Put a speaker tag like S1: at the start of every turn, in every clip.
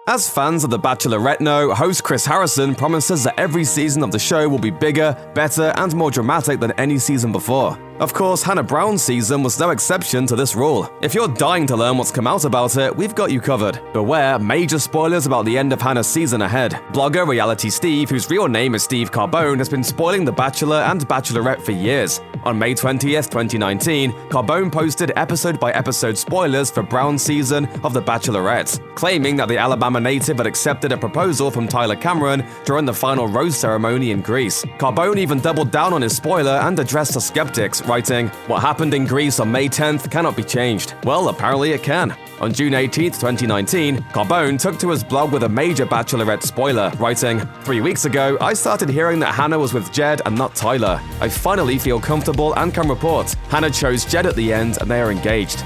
S1: As fans of The Bachelorette know, host Chris Harrison promises that every season of the show will be bigger, better, and more dramatic than any season before. Of course, Hannah Brown's season was no exception to this rule. If you're dying to learn what's come out about it, we've got you covered. Beware, major spoilers about the end of Hannah's season ahead. Blogger Reality Steve, whose real name is Steve Carbone, has been spoiling The Bachelor and Bachelorette for years. On May 20th, 2019, Carbone posted episode-by-episode spoilers for Brown's season of The Bachelorette, claiming that the Alabama native had accepted a proposal from Tyler Cameron during the final rose ceremony in Greece. Carbone even doubled down on his spoiler and addressed the skeptics, writing, "What happened in Greece on May 10th cannot be changed." Well, apparently it can. On June 18th, 2019, Carbone took to his blog with a major Bachelorette spoiler, writing, "3 weeks ago, I started hearing that Hannah was with Jed and not Tyler. I finally feel comfortable and can report. Hannah chose Jed at the end and they are engaged."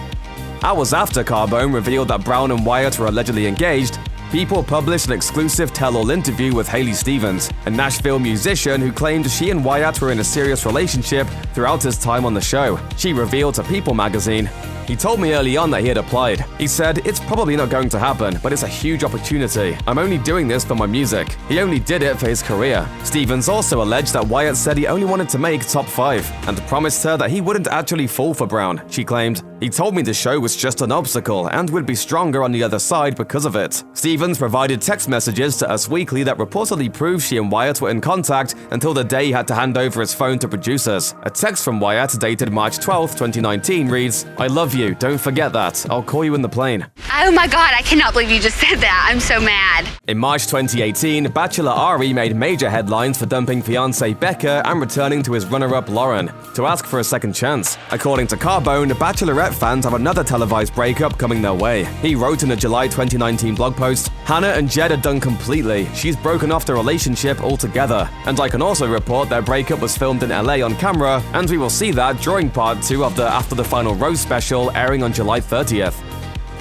S1: Hours after Carbone revealed that Brown and Wyatt were allegedly engaged, People published an exclusive tell-all interview with Haley Stevens, a Nashville musician who claimed she and Wyatt were in a serious relationship throughout his time on the show. She revealed to People magazine, "He told me early on that he had applied. He said, it's probably not going to happen, but it's a huge opportunity. I'm only doing this for my music. He only did it for his career." Stevens also alleged that Wyatt said he only wanted to make top 5 and promised her that he wouldn't actually fall for Brown. She claimed, "He told me the show was just an obstacle and would be stronger on the other side because of it." Stevens provided text messages to Us Weekly that reportedly proved she and Wyatt were in contact until the day he had to hand over his phone to producers. A text from Wyatt dated March 12, 2019 reads, "I love you, don't forget that. I'll call you in the plane."
S2: Oh my god, I cannot believe you just said that. I'm so mad.
S1: In March 2018, Bachelor Arie made major headlines for dumping fiancée Becca and returning to his runner-up Lauren to ask for a second chance. According to Carbone, Bachelorette fans have another televised breakup coming their way. He wrote in a July 2019 blog post, "Hannah and Jed are done completely. She's broken off the relationship altogether. And I can also report their breakup was filmed in LA on camera, and we will see that during part 2 of the After the Final Rose special airing on July 30th.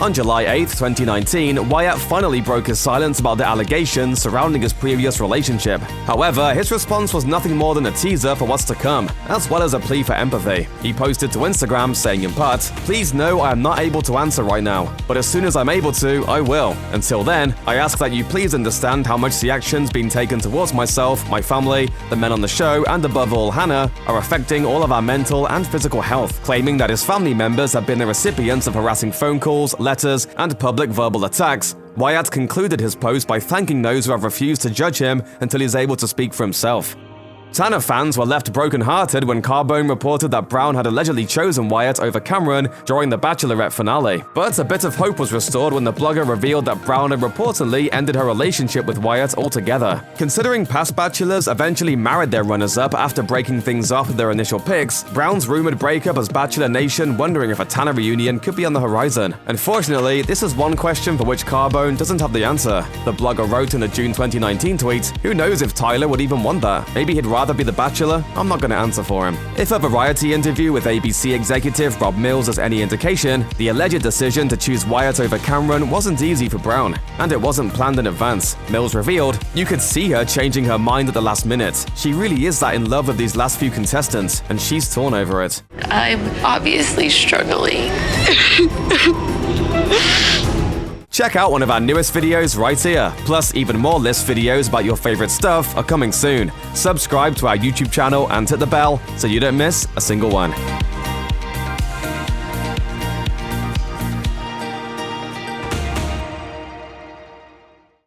S1: On July 8, 2019, Wyatt finally broke his silence about the allegations surrounding his previous relationship. However, his response was nothing more than a teaser for what's to come, as well as a plea for empathy. He posted to Instagram saying in part, "Please know I am not able to answer right now, but as soon as I'm able to, I will. Until then, I ask that you please understand how much the actions being taken towards myself, my family, the men on the show, and above all Hannah, are affecting all of our mental and physical health," claiming that his family members have been the recipients of harassing phone calls, letters, and public verbal attacks. Wyatt concluded his post by thanking those who have refused to judge him until he's able to speak for himself. Tanner fans were left brokenhearted when Carbone reported that Brown had allegedly chosen Wyatt over Cameron during the Bachelorette finale. But a bit of hope was restored when the blogger revealed that Brown had reportedly ended her relationship with Wyatt altogether. Considering past bachelors eventually married their runners-up after breaking things off with their initial picks, Brown's rumored breakup has Bachelor Nation wondering if a Tanner reunion could be on the horizon. Unfortunately, this is one question for which Carbone doesn't have the answer. The blogger wrote in a June 2019 tweet, "Who knows if Tyler would even want that? Maybe he'd rather be the Bachelor? I'm not going to answer for him." If a Variety interview with ABC executive Rob Mills is any indication, the alleged decision to choose Wyatt over Cameron wasn't easy for Brown, and it wasn't planned in advance. Mills revealed, "You could see her changing her mind at the last minute. She really is that in love with these last few contestants, and she's torn over it."
S3: I'm obviously struggling.
S1: Check out one of our newest videos right here. Plus, even more list videos about your favorite stuff are coming soon. Subscribe to our YouTube channel and hit the bell so you don't miss a single one.